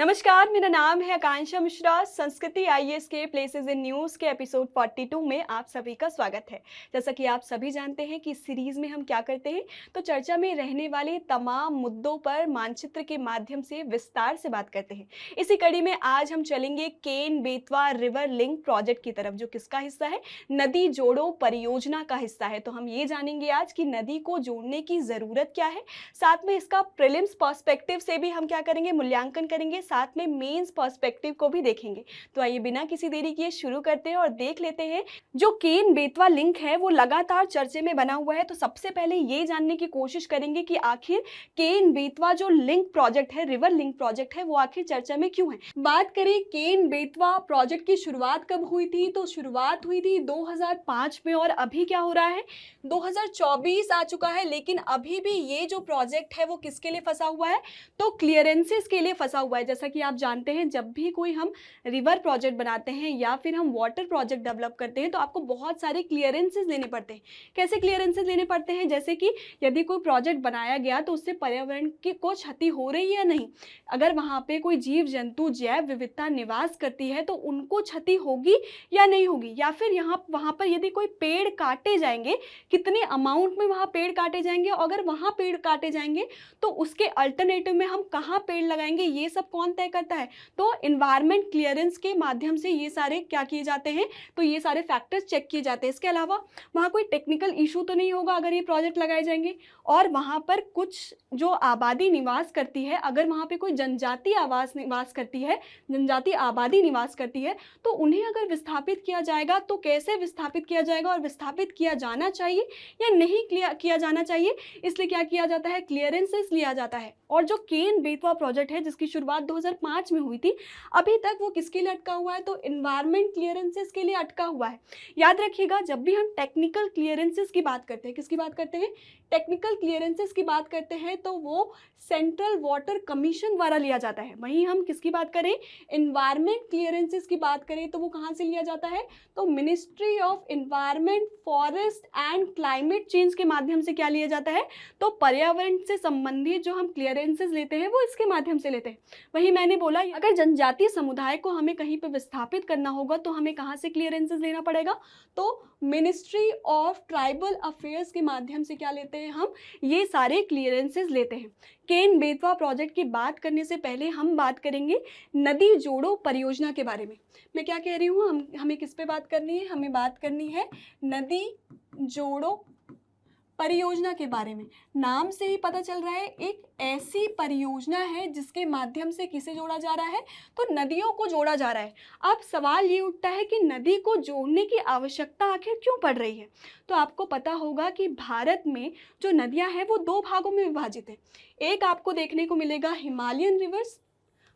नमस्कार, मेरा नाम है आकांक्षा मिश्रा। संस्कृति आईएएस के प्लेसेस इन न्यूज़ के एपिसोड 42 में आप सभी का स्वागत है। जैसा कि आप सभी जानते हैं कि इस सीरीज़ में हम क्या करते हैं, तो चर्चा में रहने वाले तमाम मुद्दों पर मानचित्र के माध्यम से विस्तार से बात करते हैं। इसी कड़ी में आज हम चलेंगे केन-बेतवा रिवर लिंक प्रोजेक्ट की तरफ, जो किसका हिस्सा है? नदी जोड़ो परियोजना का हिस्सा है। तो हम ये जानेंगे आज कि नदी को जोड़ने की ज़रूरत क्या है, साथ में इसका प्रीलिम्स पर्सपेक्टिव से भी हम क्या करेंगे, मूल्यांकन करेंगे, साथ में मेंस पर्सपेक्टिव को भी देखेंगे। तो आइए बिना किसी देरी किए शुरू करते हैं और देख लेते हैं। जो केन बेतवा लिंक है वो लगातार चर्चे में बना हुआ है, तो सबसे पहले ये जानने की कोशिश करेंगे कि आखिर केन बेतवा जो लिंक प्रोजेक्ट है, रिवर लिंक प्रोजेक्ट है, वो आखिर चर्चा में क्यों है। बात करें केन बेतवा प्रोजेक्ट की शुरुआत कब हुई थी, तो शुरुआत हुई थी 2005 में और अभी क्या हो रहा है, 2024 आ चुका है। लेकिन अभी भी ये जो प्रोजेक्ट है वो किसके लिए फंसा हुआ है, तो क्लियरेंसेस के लिए फंसा हुआ है। जैसा कि आप जानते हैं, जब भी कोई हम रिवर प्रोजेक्ट बनाते हैं या फिर हम वाटर प्रोजेक्ट डेवलप करते हैं तो आपको बहुत सारे क्लियरेंसेस लेने पड़ते हैं। कैसे क्लियरेंसेस लेने पड़ते हैं, जैसे कि यदि कोई प्रोजेक्ट बनाया गया तो उससे पर्यावरण की को क्षति हो रही है या नहीं, अगर वहाँ पे कोई जीव जंतु जैव विविधता निवास करती है तो उनको क्षति होगी या नहीं होगी, या फिर वहाँ पर यदि कोई पेड़ काटे जाएंगे, कितने अमाउंट में वहाँ पेड़ काटे जाएंगे, अगर वहाँ पेड़ काटे जाएंगे तो उसके अल्टरनेटिव में हम कहाँ पेड़ लगाएंगे, ये सब कौन तय करता है। तो एनवायरमेंट क्लियरेंस के माध्यम से ये सारे क्या किए जाते हैं, तो ये सारे फैक्टर्स चेक किए जाते हैं। इसके अलावा वहाँ कोई टेक्निकल इशू तो नहीं होगा अगर ये प्रोजेक्ट लगाए जाएंगे, और वहाँ पर कुछ जो आबादी निवास करती है, अगर वहाँ पे कोई जनजाति आबादी निवास करती है तो उन्हें अगर विस्थापित किया जाएगा तो कैसे विस्थापित किया जाएगा, और विस्थापित किया जाना चाहिए या नहीं किया जाना चाहिए, इसलिए क्या किया जाता है, क्लियरेंसेस लिया जाता है। और जो केन बेतवा प्रोजेक्ट है जिसकी शुरुआत 2005 में हुई थी, अभी तक वो किसके लिए अटका हुआ है, तो एनवायरमेंट क्लियरेंसेस के लिए अटका हुआ है। याद रखिएगा, जब भी हम टेक्निकल क्लियरेंसेस की बात करते हैं, किसकी बात करते हैं, टेक्निकल क्लियरेंसेस की बात करते हैं, तो वो सेंट्रल वाटर कमीशन द्वारा लिया जाता है। वहीं हम किसकी बात करें, एनवायरमेंट क्लियरेंसेस की बात करें, तो वो कहाँ से लिया जाता है, तो ministry of environment, forest and climate change के माध्यम से क्या लिया जाता है, तो पर्यावरण से संबंधित जो हम क्लियरेंसेस लेते हैं वो इसके माध्यम से लेते हैं। वही मैंने बोला, अगर जनजातीय समुदाय को हमें कहीं पर विस्थापित करना होगा तो हमें कहाँ से क्लियरेंसेस लेना पड़ेगा, तो मिनिस्ट्री ऑफ ट्राइबल अफेयर्स के माध्यम से क्या लेते हैं, हम ये सारे क्लियरेंसेस लेते हैं। केन बेतवा प्रोजेक्ट की बात करने से पहले हम बात करेंगे नदी जोड़ो परियोजना के बारे में। मैं क्या कह रही हूँ, हमें किस पे बात करनी है, हमें बात करनी है नदी जोड़ो परियोजना के बारे में। नाम से ही पता चल रहा है, एक ऐसी परियोजना है जिसके माध्यम से किसे जोड़ा जा रहा है, तो नदियों को जोड़ा जा रहा है। अब सवाल ये उठता है कि नदी को जोड़ने की आवश्यकता आखिर क्यों पड़ रही है। तो आपको पता होगा कि भारत में जो नदियां हैं वो दो भागों में विभाजित है। एक आपको देखने को मिलेगा हिमालयन रिवर्स,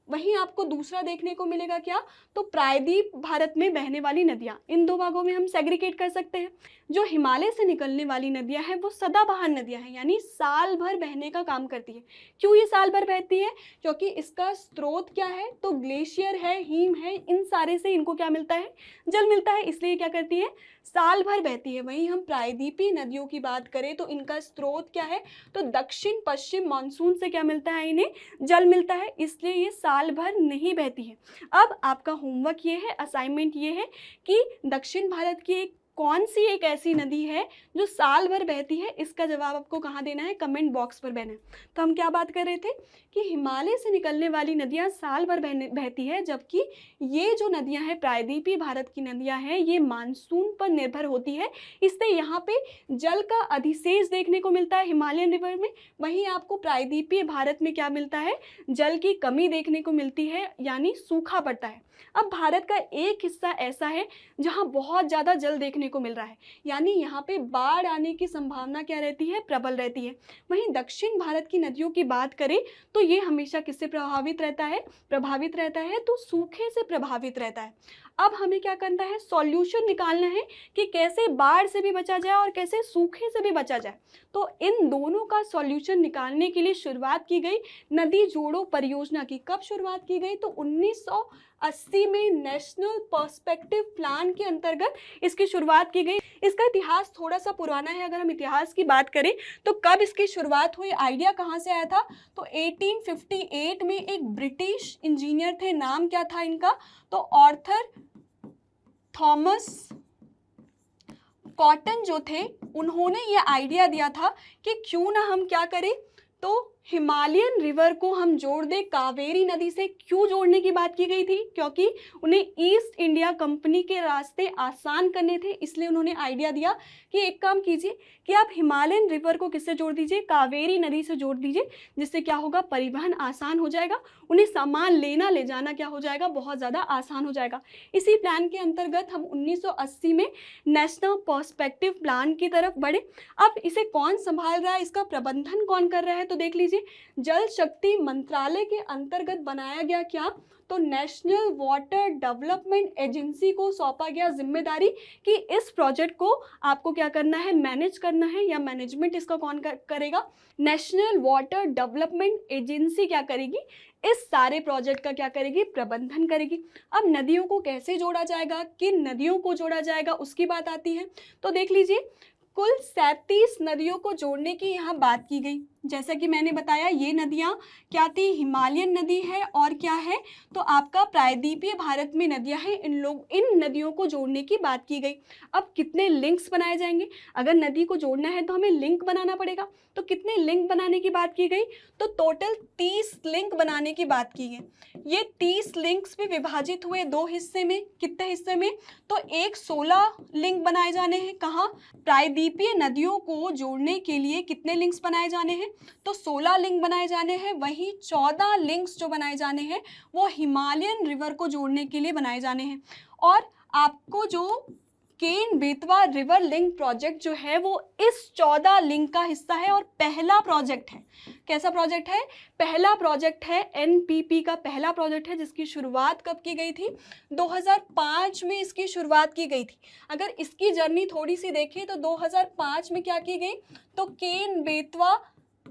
वहीं आपको दूसरा देखने को मिलेगा क्या, तो प्रायद्वीप भारत में बहने वाली नदियां। इन दो भागों में हम सेग्रीगेट कर सकते हैं। जो हिमालय से निकलने वाली नदियां हैं वो सदाबहार नदियां हैं, यानी साल भर बहने का काम करती है। क्यों ये साल भर बहती है, क्योंकि इसका स्रोत क्या है, तो ग्लेशियर है, हिम है, इन सारे से इनको क्या मिलता है, जल मिलता है, इसलिए क्या करती है, साल भर बहती है। वहीं हम प्रायद्वीपीय नदियों की बात करें तो इनका स्रोत क्या है, तो दक्षिण पश्चिम मानसून से क्या मिलता है, इन्हें जल मिलता है, इसलिए ये साल भर नहीं बहती है। अब आपका होमवर्क ये है, असाइनमेंट ये है कि दक्षिण भारत की कौन सी एक ऐसी नदी है जो साल भर बहती है, इसका जवाब आपको कहाँ देना है, कमेंट बॉक्स पर देना है। तो हम क्या बात कर रहे थे कि हिमालय से निकलने वाली नदियाँ साल भर बहती है, जबकि ये जो नदियाँ हैं प्रायद्वीपीय भारत की नदियाँ हैं ये मानसून पर निर्भर होती है, इससे यहाँ पे जल का अधिशेष देखने को मिलता है हिमालयन रिवर में। वहीं आपको प्रायद्वीपीय भारत में क्या मिलता है, जल की कमी देखने को मिलती है, यानी सूखा पड़ता है। अब भारत का एक हिस्सा ऐसा है जहाँ बहुत ज़्यादा जल देखने को मिल रहा है, यानी यहाँ पे बाढ़ आने की संभावना क्या रहती है, प्रबल रहती है। वहीं दक्षिण भारत की नदियों की बात करें तो ये हमेशा किससे प्रभावित रहता है, तो सूखे से प्रभावित रहता है। अब हमें क्या करना है, सॉल्यूशन निकालना है कि कैसे बाढ़ से भी बचा जाए और कैसे सूखे से भी बचा जाए। तो इन दोनों का सॉल्यूशन निकालने के लिए शुरुआत की गई नदी जोड़ो परियोजना की। कब शुरुआत की गई, तो 1980 में नेशनल पर्सपेक्टिव प्लान के अंतर्गत इसकी शुरुआत की गई। इसका इतिहास थोड़ा सा पुराना है। अगर हम इतिहास की बात करें तो कब इसकी शुरुआत हुई, आइडिया कहाँ से आया था, तो 1858 में एक ब्रिटिश इंजीनियर थे, नाम क्या था इनका, तो आर्थर थॉमस कॉटन जो थे, उन्होंने ये आइडिया दिया था कि क्यों ना हम क्या करें, तो हिमालयन रिवर को हम जोड़ दें कावेरी नदी से। क्यों जोड़ने की बात की गई थी, क्योंकि उन्हें ईस्ट इंडिया कंपनी के रास्ते आसान करने थे, इसलिए उन्होंने आइडिया दिया कि एक काम कीजिए कि आप हिमालयन रिवर को किससे जोड़ दीजिए, कावेरी नदी से जोड़ दीजिए, जिससे क्या होगा, परिवहन आसान हो जाएगा, उन्हें सामान लेना ले जाना क्या हो जाएगा, बहुत ज़्यादा आसान हो जाएगा। इसी प्लान के अंतर्गत हम 1980 में नेशनल पर्सपेक्टिव प्लान की तरफ बढ़े। अब इसे कौन संभाल रहा है, इसका प्रबंधन कौन कर रहा है, तो देख लीजिए, जल शक्ति मंत्रालय के अंतर्गत बनाया गया क्या, तो नेशनल वाटर डेवलपमेंट एजेंसी को सौंपा गया जिम्मेदारी कि इस प्रोजेक्ट को आपको क्या करना है, मैनेज करना है, या मैनेजमेंट इसका कौन करेगा, नेशनल वाटर डेवलपमेंट एजेंसी क्या करेगी, इस सारे प्रोजेक्ट का क्या करेगी, प्रबंधन करेगी। अब नदियों को कैसे जोड़ा जाएगा, किन नदियों को जोड़ा जाएगा, उसकी बात आती है। तो देख लीजिए, कुल 37 नदियों को जोड़ने की यहाँ बात की गई। जैसा कि मैंने बताया, ये नदियाँ क्या थी, हिमालयन नदी है और क्या है, तो आपका प्रायद्वीपीय भारत में नदियाँ हैं। इन नदियों को जोड़ने की बात की गई। अब कितने लिंक्स बनाए जाएंगे, अगर नदी को जोड़ना है तो हमें लिंक बनाना पड़ेगा। तो कितने लिंक बनाने की बात की गई, तो टोटल 30 लिंक बनाने की बात की गई। ये 30 लिंक्स भी विभाजित हुए दो हिस्से में। कितने हिस्से में, तो एक 16 लिंक बनाए जाने हैं। कहाँ, प्रायद्वीपीय नदियों को जोड़ने के लिए कितने लिंक्स बनाए जाने हैं, तो 16 लिंक बनाए जाने हैं। वहीं 14 लिंक्स जो बनाए जाने हैं वो हिमालयन रिवर को जोड़ने के लिए बनाए जाने हैं। और आपको जो Ken Betwa river link project जो है वो इस 14 लिंक का हिस्सा है और पहला प्रोजेक्ट है। कैसा प्रोजेक्ट है, पहला प्रोजेक्ट है, एनपीपी का पहला प्रोजेक्ट है, जिसकी शुरुआत कब की गई थी, 2005 में इसकी शुरुआत की गई थी। अगर इसकी जर्नी थोड़ी सी देखें तो 2005 में क्या की गई, तो Ken Betwa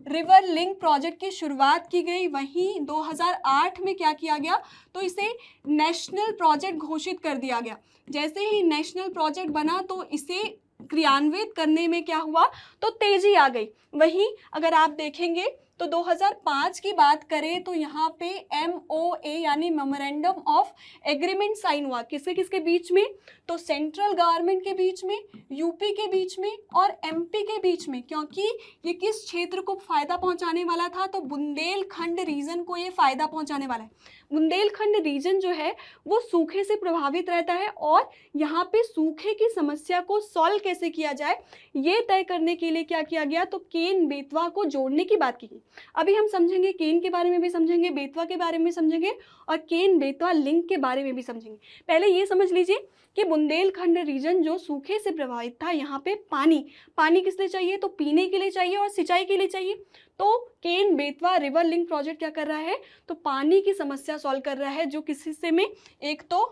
river link project की शुरुआत की गई। वहीं 2008 में क्या किया गया, तो इसे नेशनल प्रोजेक्ट घोषित कर दिया गया। जैसे ही नेशनल प्रोजेक्ट बना तो इसे क्रियान्वित करने में क्या हुआ, तो तेजी आ गई। वहीं अगर आप देखेंगे तो 2005 की बात करें तो यहाँ पे MOA यानी मेमोरेंडम ऑफ एग्रीमेंट साइन हुआ। किसके किसके बीच में, तो सेंट्रल गवर्नमेंट के बीच में, यूपी के बीच में और MP के बीच में। क्योंकि ये किस क्षेत्र को फ़ायदा पहुँचाने वाला था, तो बुंदेलखंड रीजन को ये फ़ायदा पहुँचाने वाला है। बुंदेलखंड रीजन जो है वो सूखे से प्रभावित रहता है और यहाँ पे सूखे की समस्या को सॉल्व कैसे किया जाए ये तय करने के लिए क्या किया गया, तो केन बेतवा को जोड़ने की बात की गई। अभी हम समझेंगे, केन के बारे में भी समझेंगे, बेतवा के बारे में समझेंगे और केन बेतवा लिंक के बारे में भी समझेंगे। पहले ये समझ लीजिए कि बुंदेलखंड रीजन जो सूखे से प्रभावित था, यहाँ पे पानी किस लिए चाहिए, तो पीने के लिए चाहिए और सिंचाई के लिए चाहिए। तो Ken Betwa river link project क्या कर रहा है, तो पानी की समस्या सॉल्व कर रहा है। जो किस हिस्से में, एक तो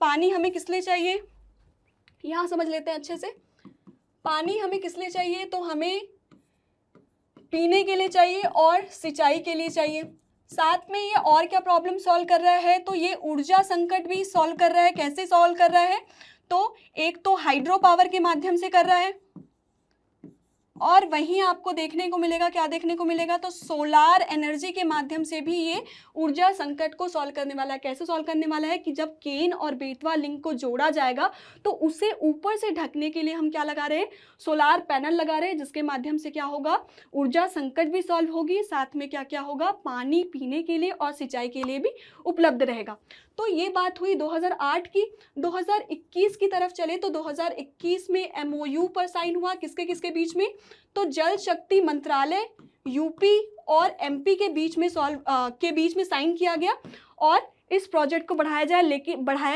पानी हमें किस लिए चाहिए, यहाँ समझ लेते हैं अच्छे से। पानी हमें किस लिए चाहिए, तो हमें पीने के लिए चाहिए और सिंचाई के लिए चाहिए। साथ में ये और क्या प्रॉब्लम सॉल्व कर रहा है, तो ये ऊर्जा संकट भी सॉल्व कर रहा है। कैसे सॉल्व कर रहा है, तो एक तो हाइड्रो पावर के माध्यम से कर रहा है और वहीं आपको देखने को मिलेगा, क्या देखने को मिलेगा, तो सोलार एनर्जी के माध्यम से भी ये ऊर्जा संकट को सॉल्व करने वाला है। कैसे सॉल्व करने वाला है कि जब केन और बेतवा लिंक को जोड़ा जाएगा तो उसे ऊपर से ढकने के लिए हम क्या लगा रहे हैं, सोलार पैनल लगा रहे हैं, जिसके माध्यम से क्या होगा, ऊर्जा संकट भी सॉल्व होगी। साथ में क्या क्या होगा, पानी पीने के लिए और सिंचाई के लिए भी उपलब्ध रहेगा। तो ये बात हुई 2008 की। 2021 की तरफ चले तो 2021 में MOU पर साइन हुआ। किसके किसके बीच में, तो जल शक्ति मंत्रालय यूपी और MP के बीच में साइन किया गया और इस प्रोजेक्ट को बढ़ाया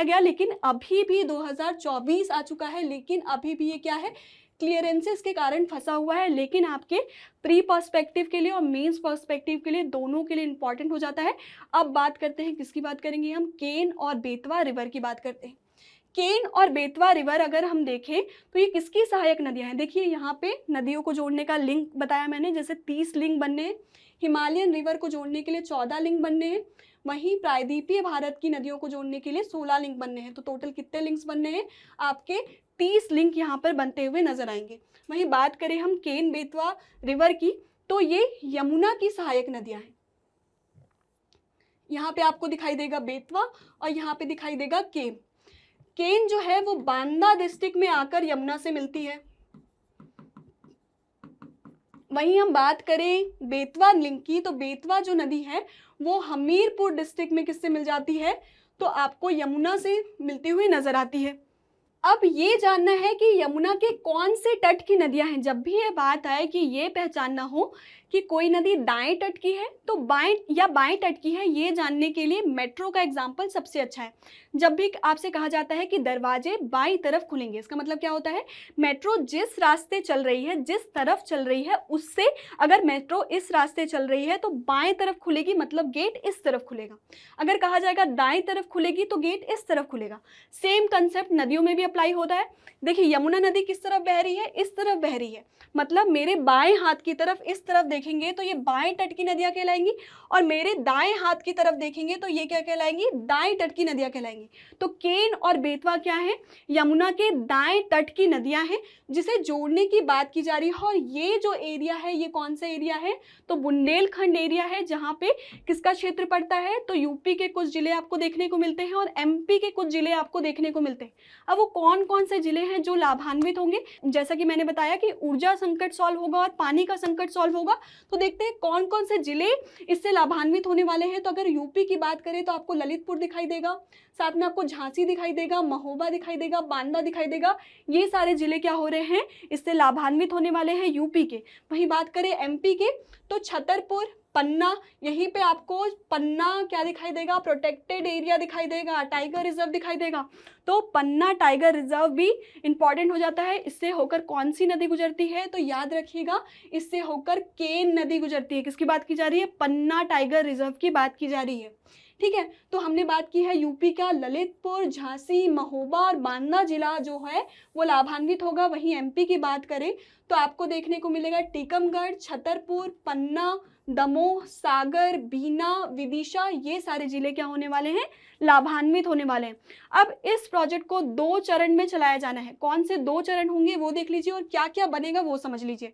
गया। लेकिन अभी भी 2024 आ चुका है, लेकिन अभी भी ये क्या है, क्लियरेंसेस के कारण फंसा हुआ है, लेकिन आपके प्री पर्सपेक्टिव के लिए और मेंस पर्सपेक्टिव के लिए दोनों के लिए इंपॉर्टेंट हो जाता है। अब बात करते हैं, किसकी बात करेंगे हम, केन और बेतवा रिवर की बात करते हैं। केन और बेतवा रिवर अगर हम देखें तो ये किसकी सहायक नदियां हैं। देखिए यहाँ पे नदियों को जोड़ने का लिंक बताया मैंने, जैसे 30 लिंक बनने हैं, हिमालयन रिवर को जोड़ने के लिए 14 लिंक बनने हैं, वहीं प्रायद्वीपीय भारत की नदियों को जोड़ने के लिए 16 लिंक बनने हैं। तो टोटल कितने लिंक्स बनने हैं, आपके 30 लिंक यहाँ पर बनते हुए नजर आएंगे। वहीं बात करें हम केन बेतवा रिवर की, तो ये यमुना की सहायक नदियां हैं। यहाँ पे आपको दिखाई देगा बेतवा और यहाँ पे दिखाई देगा केन। केन जो है वो बांदा डिस्ट्रिक्ट में आकर यमुना से मिलती है। वहीं हम बात करें बेतवा लिंक की, तो बेतवा जो नदी है वो हमीरपुर डिस्ट्रिक्ट में किससे मिल जाती है, तो आपको यमुना से मिलती हुई नजर आती है। अब ये जानना है कि यमुना के कौन से तट की नदियां हैं। जब भी ये बात आए कि ये पहचानना हो कि कोई नदी दाएं तट की है तो बाएं या बाएं तट की है, ये जानने के लिए मेट्रो का एग्जाम्पल सबसे अच्छा है। जब भी आपसे कहा जाता है कि दरवाजे बाईं तरफ खुलेंगे, इसका मतलब क्या होता है, मेट्रो जिस रास्ते चल रही है, जिस तरफ चल रही है, उससे अगर मेट्रो इस रास्ते चल रही है तो बाएं तरफ खुलेगी, मतलब गेट इस तरफ खुलेगा। अगर कहा जाएगा दाएं तरफ खुलेगी तो गेट इस तरफ खुलेगा। सेम कंसेप्ट नदियों में भी अप्लाई होता है। देखिए यमुना नदी किस तरफ बह रही है, इस तरफ बह रही है, मतलब मेरे बाएं हाथ की तरफ इस तरफ देखेंगे तो ये बाएं तट की नदियां कहलाएंगी, और मेरे दाएं हाथ की तरफ देखेंगे तो ये क्या कहलाएंगी, दाएं तट की नदियां कहलाएंगी। तो केन और बेतवा क्या है, यमुना के दाएं तट की नदियां हैं जिसे जोड़ने की बात की जा रही है। और ये जो एरिया है ये कौन सा एरिया है, तो बुंदेलखंड एरिया है, जहाँ पे किसका क्षेत्र पड़ता है, तो यूपी के कुछ जिले आपको देखने को मिलते हैं और एमपी के कुछ जिले आपको देखने को मिलते हैं। अब वो कौन कौन से जिले हैं जो लाभान्वित होंगे, जैसा कि मैंने बताया कि ऊर्जा संकट सॉल्व होगा और पानी का संकट सॉल्व होगा, तो देखते हैं कौन कौन से जिले इससे लाभान्वित होने वाले हैं। तो अगर यूपी की बात करें तो आपको ललितपुर दिखाई देगा, साथ में आपको झांसी दिखाई देगा, महोबा दिखाई देगा, बांदा दिखाई देगा। ये सारे जिले क्या हो रहे हैं, इससे लाभान्वित होने वाले हैं यूपी के। वहीं बात करें एमपी के तो छतरपुर, पन्ना, यहीं पे आपको पन्ना क्या दिखाई देगा, प्रोटेक्टेड एरिया दिखाई देगा, टाइगर रिजर्व दिखाई देगा। तो पन्ना टाइगर रिजर्व भी इंपॉर्टेंट हो जाता है। इससे होकर कौन सी नदी गुजरती है, तो याद रखिएगा इससे होकर केन नदी गुजरती है। किसकी बात की जा रही है, पन्ना टाइगर रिजर्व की बात की जा रही है। ठीक है, तो हमने बात की है यूपी का, ललितपुर, झांसी, महोबा और बांदा जिला जो है वो लाभान्वित होगा। वहीं एमपी की बात करें तो आपको देखने को मिलेगा टीकमगढ़, छतरपुर, पन्ना, दमोह, सागर, बीना, विदिशा, ये सारे जिले क्या होने वाले हैं, लाभान्वित होने वाले हैं। अब इस प्रोजेक्ट को 2 चरण में चलाया जाना है। कौन से 2 चरण होंगे वो देख लीजिए और क्या क्या बनेगा वो समझ लीजिए।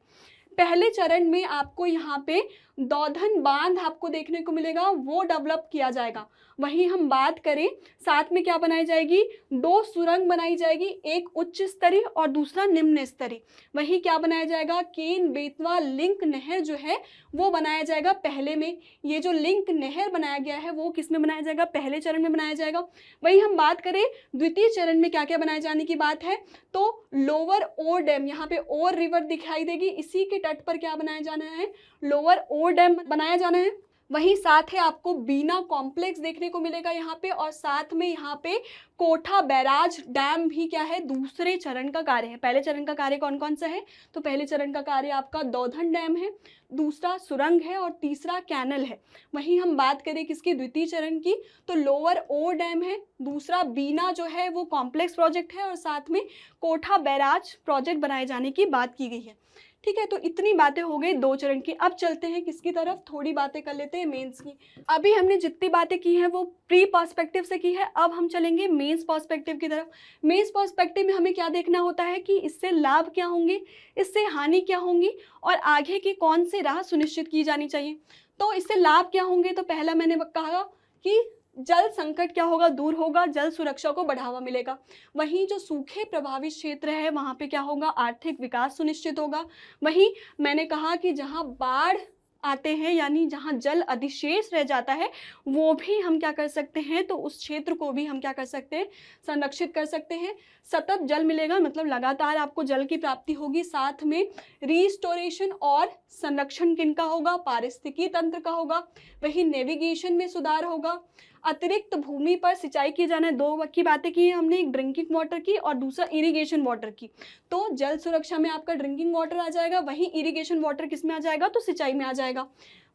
पहले चरण में आपको यहाँ पे दौधन बांध आपको देखने को मिलेगा, वो डेवलप किया जाएगा। वहीं हम बात करें साथ में क्या बनाई जाएगी, 2 सुरंग बनाई जाएगी, एक उच्च स्तरीय और दूसरा निम्न स्तरीय। वहीं क्या बनाया जाएगा, केन बेतवा लिंक नहर जो है वो बनाया जाएगा पहले में। ये जो लिंक नहर बनाया गया है वो किस में बनाया जाएगा, पहले चरण में बनाया जाएगा। वहीं हम बात करें द्वितीय चरण में क्या क्या बनाए जाने की बात है, तो लोअर ओर डैम, यहाँ पे ओर रिवर दिखाई देगी, इसी के तट पर क्या बनाया जाना है, लोअर ओर डैम बनाया जाना है। वहीं साथ है आपको बीना कॉम्प्लेक्स देखने को मिलेगा यहाँ पे, और साथ में यहाँ पे कोठा बैराज डैम भी क्या है, दूसरे चरण का कार्य है। पहले चरण का कार्य कौन कौन सा है, तो पहले चरण का कार्य आपका दौधन डैम है, दूसरा सुरंग है और तीसरा कैनल है। वहीं हम बात करें किसकी, द्वितीय चरण की, तो लोअर ओर डैम है, दूसरा बीना जो है वो कॉम्प्लेक्स प्रोजेक्ट है, और साथ में कोठा बैराज प्रोजेक्ट बनाए जाने की बात की गई है। ठीक है, तो इतनी बातें हो गई 2 चरण की। अब चलते हैं किसकी तरफ, थोड़ी बातें कर लेते हैं मेंस की। अभी हमने जितनी बातें की हैं वो प्री पर्सपेक्टिव से की है, अब हम चलेंगे मेंस पर्सपेक्टिव की तरफ। मेंस पर्सपेक्टिव में हमें क्या देखना होता है कि इससे लाभ क्या होंगे, इससे हानि क्या होंगी, और आगे की कौन सी राह सुनिश्चित की जानी चाहिए। तो इससे लाभ क्या होंगे, तो पहला मैंने कहा कि जल संकट क्या होगा, दूर होगा, जल सुरक्षा को बढ़ावा मिलेगा। वहीं जो सूखे प्रभावित क्षेत्र है वहाँ पे क्या होगा, आर्थिक विकास सुनिश्चित होगा। वहीं मैंने कहा कि जहाँ बाढ़ आते हैं यानी जहाँ जल अधिशेष रह जाता है वो भी हम क्या कर सकते हैं, तो उस क्षेत्र को भी हम क्या कर सकते हैं, संरक्षित कर सकते हैं। सतत जल मिलेगा, मतलब लगातार आपको जल की प्राप्ति होगी। साथ में रिस्टोरेशन और संरक्षण किनका होगा, पारिस्थितिकी तंत्र का होगा। वही नेविगेशन में सुधार होगा। अतिरिक्त भूमि पर सिंचाई की जाना है। दो की बातें की हैं हमने, एक ड्रिंकिंग वाटर की और दूसरा इरिगेशन वाटर की। तो जल सुरक्षा में आपका ड्रिंकिंग वाटर आ जाएगा, वहीं इरिगेशन वाटर किस में आ जाएगा, तो सिंचाई में आ जाएगा।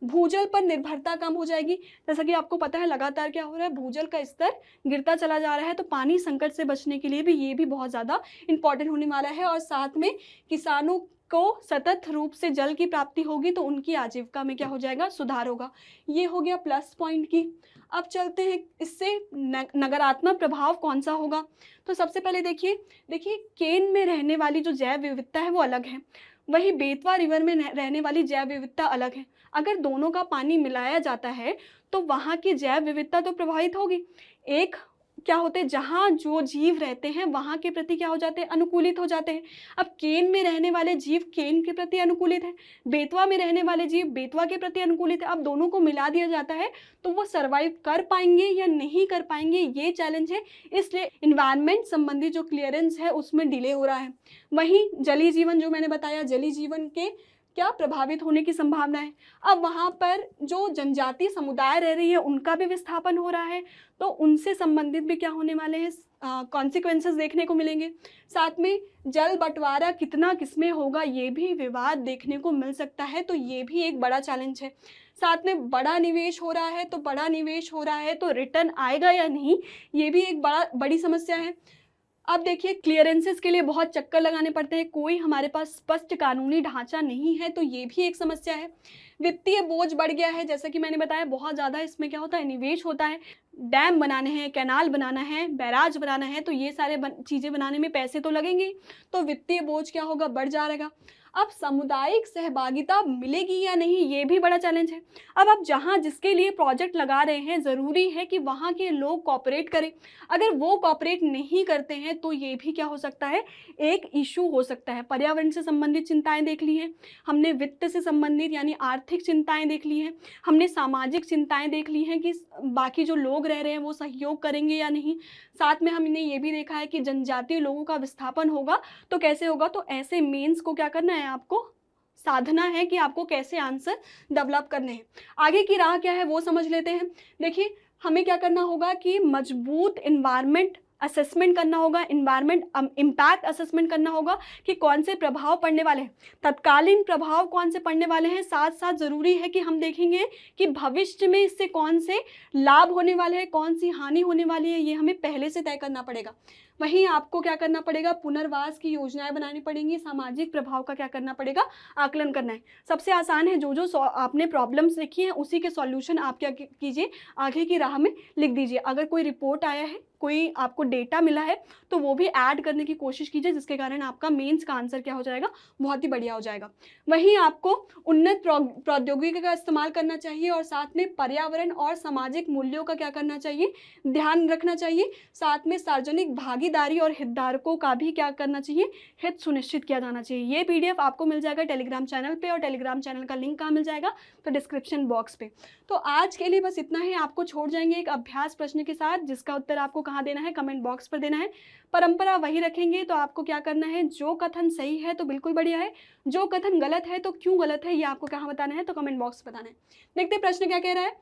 भूजल पर निर्भरता कम हो जाएगी। जैसा कि आपको पता है लगातार क्या हो रहा है, भूजल का स्तर गिरता चला जा रहा है, तो पानी संकट से बचने के लिए भी ये भी बहुत ज़्यादा इंपॉर्टेंट होने वाला है। और साथ में किसानों को सतत रूप से जल की प्राप्ति होगी तो उनकी आजीविका में क्या हो जाएगा, सुधार होगा। ये हो गया प्लस पॉइंट की। अब चलते हैं इससे नकारात्मक प्रभाव कौन सा होगा। तो सबसे पहले देखिए केन में रहने वाली जो जैव विविधता है वो अलग है, वहीं बेतवा रिवर में रहने वाली जैव विविधता अलग है। अगर दोनों का पानी मिलाया जाता है तो वहाँ की जैव विविधता तो प्रभावित होगी। एक क्या होते हैं, जहाँ जो जीव रहते हैं वहाँ के प्रति क्या हो जाते हैं, अनुकूलित हो जाते हैं। अब केन में रहने वाले जीव केन के प्रति अनुकूलित है, बेतवा में रहने वाले जीव बेतवा के प्रति अनुकूलित है। अब दोनों को मिला दिया जाता है तो वो सर्वाइव कर पाएंगे या नहीं कर पाएंगे, ये चैलेंज है। इसलिए इन्वायरमेंट संबंधी जो क्लियरेंस है उसमें डिले हो रहा है। वहीं जलीय जीवन, जो मैंने बताया, जलीय जीवन के क्या प्रभावित होने की संभावना है। अब वहाँ पर जो जनजातीय समुदाय रह रही है उनका भी विस्थापन हो रहा है, तो उनसे संबंधित भी क्या होने वाले हैं, कॉन्सिक्वेंसेस देखने को मिलेंगे। साथ में जल बंटवारा कितना किसमें होगा, ये भी विवाद देखने को मिल सकता है, तो ये भी एक बड़ा चैलेंज है। साथ में बड़ा निवेश हो रहा है तो रिटर्न आएगा या नहीं, ये भी एक बड़ी समस्या है। अब देखिए क्लियरेंसेस के लिए बहुत चक्कर लगाने पड़ते हैं, कोई हमारे पास स्पष्ट कानूनी ढांचा नहीं है, तो ये भी एक समस्या है। वित्तीय बोझ बढ़ गया है, जैसा कि मैंने बताया बहुत ज़्यादा इसमें क्या होता है, निवेश होता है। डैम बनाने हैं, कैनाल बनाना है, बैराज बनाना है, तो ये सारे चीज़ें बनाने में पैसे तो लगेंगे ही, तो वित्तीय बोझ क्या होगा, बढ़ जाएगा। अब सामुदायिक सहभागिता मिलेगी या नहीं, ये भी बड़ा चैलेंज है। अब आप जहाँ जिसके लिए प्रोजेक्ट लगा रहे हैं, ज़रूरी है कि वहाँ के लोग कोऑपरेट करें। अगर वो कोऑपरेट नहीं करते हैं तो ये भी क्या हो सकता है, एक इशू हो सकता है। पर्यावरण से संबंधित चिंताएं देख ली हैं हमने, वित्त से संबंधित यानी आर्थिक चिंताएं देख ली हैं हमने, सामाजिक चिंताएं देख ली हैं कि बाकी जो लोग रह रहे हैं वो सहयोग करेंगे या नहीं। साथ में हमने ये भी देखा है कि जनजातीय लोगों का विस्थापन होगा तो कैसे होगा, तो ऐसे मीन्स को क्या करना है, आपको साधना है कि आपको कैसे आंसर डेवलप करने हैं। आगे की राह क्या है वो समझ लेते हैं। देखिए हमें क्या करना होगा कि मजबूत इन्वायरमेंट असेसमेंट करना होगा, इन्वायरमेंट इम्पैक्ट असेसमेंट करना होगा कि कौन से प्रभाव पड़ने वाले हैं, तत्कालीन प्रभाव कौन से पड़ने वाले हैं। साथ साथ ज़रूरी है कि हम देखेंगे कि भविष्य में इससे कौन से लाभ होने वाले हैं, कौन सी हानि होने वाली है, ये हमें पहले से तय करना पड़ेगा। वहीं आपको क्या करना पड़ेगा, पुनर्वास की योजनाएं बनानी पड़ेंगी, सामाजिक प्रभाव का क्या करना पड़ेगा, आकलन करना है। सबसे आसान है, जो आपने प्रॉब्लम्स देखी हैं उसी के सॉल्यूशन आप क्या कीजिए, आगे की राह में लिख दीजिए। अगर कोई रिपोर्ट आया है, कोई आपको डेटा मिला है, तो वो भी ऐड करने की कोशिश कीजिए, जिसके कारण आपका मेंस का आंसर क्या हो जाएगा, बहुत ही बढ़िया हो जाएगा। वहीं आपको उन्नत प्रौद्योगिकी का इस्तेमाल करना चाहिए और साथ में पर्यावरण और सामाजिक मूल्यों का क्या करना चाहिए, ध्यान रखना चाहिए। साथ में सार्वजनिक भागीदारी और हितधारकों का भी क्या करना चाहिए, हित सुनिश्चित किया जाना चाहिए। ये PDF आपको मिल जाएगा टेलीग्राम चैनल पे, और टेलीग्राम चैनल का लिंक कहाँ मिल जाएगा, तो डिस्क्रिप्शन बॉक्स पे। तो आज के लिए बस इतना ही, आपको छोड़ जाएंगे एक अभ्यास प्रश्न के साथ, जिसका उत्तर आपको कहाँ देना है, कमेंट बॉक्स पर देना है। परंपरा वही रखेंगे, तो आपको क्या करना है, जो कथन सही है तो बिल्कुल बढ़िया है, जो कथन गलत है तो क्यों गलत है, ये आपको कहाँ बताना है, तो कमेंट बॉक्स बताना है। देखते हैं प्रश्न क्या कह रहा है।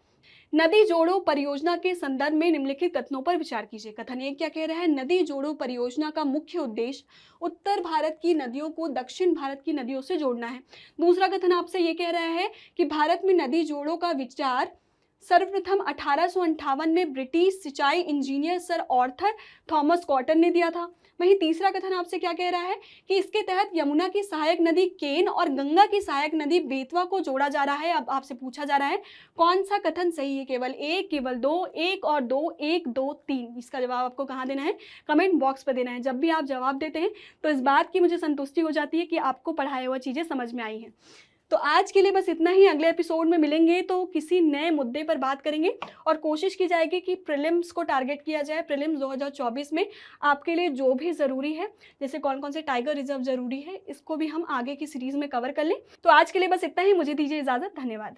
नदी जोड़ो परियोजना के संदर्भ में निम्नलिखित कथनों पर विचार कीजिए। कथन 1 क्या कह रहा है, नदी जोड़ो परियोजना का मुख्य उद्देश्य उत्तर भारत की नदियों को दक्षिण भारत की नदियों से जोड़ना है। दूसरा कथन आपसे ये कह रहा है कि भारत में नदी जोड़ो का विचार सर्वप्रथम 1858 में ब्रिटिश सिंचाई engineer sir Arthur Thomas cotton ने दिया था। वहीं तीसरा कथन आपसे क्या कह रहा है कि इसके तहत यमुना की सहायक नदी केन और गंगा की सहायक नदी बेतवा को जोड़ा जा रहा है। अब आपसे पूछा जा रहा है कौन सा कथन सही है, केवल 1, केवल 2, 1 और 2, 1, 2, 3। इसका जवाब आपको कहाँ देना है, कमेंट बॉक्स पर देना है। जब भी आप जवाब देते हैं तो इस बात की मुझे संतुष्टि हो जाती है कि आपको पढ़ाया हुआ चीज़ें समझ में आई हैं। तो आज के लिए बस इतना ही, अगले एपिसोड में मिलेंगे तो किसी नए मुद्दे पर बात करेंगे और कोशिश की जाएगी कि प्रीलिम्स को टारगेट किया जाए। प्रीलिम्स 2024 में आपके लिए जो भी ज़रूरी है, जैसे कौन कौन से टाइगर रिजर्व ज़रूरी है, इसको भी हम आगे की सीरीज़ में कवर कर लें। तो आज के लिए बस इतना ही, मुझे दीजिए इजाज़त, धन्यवाद।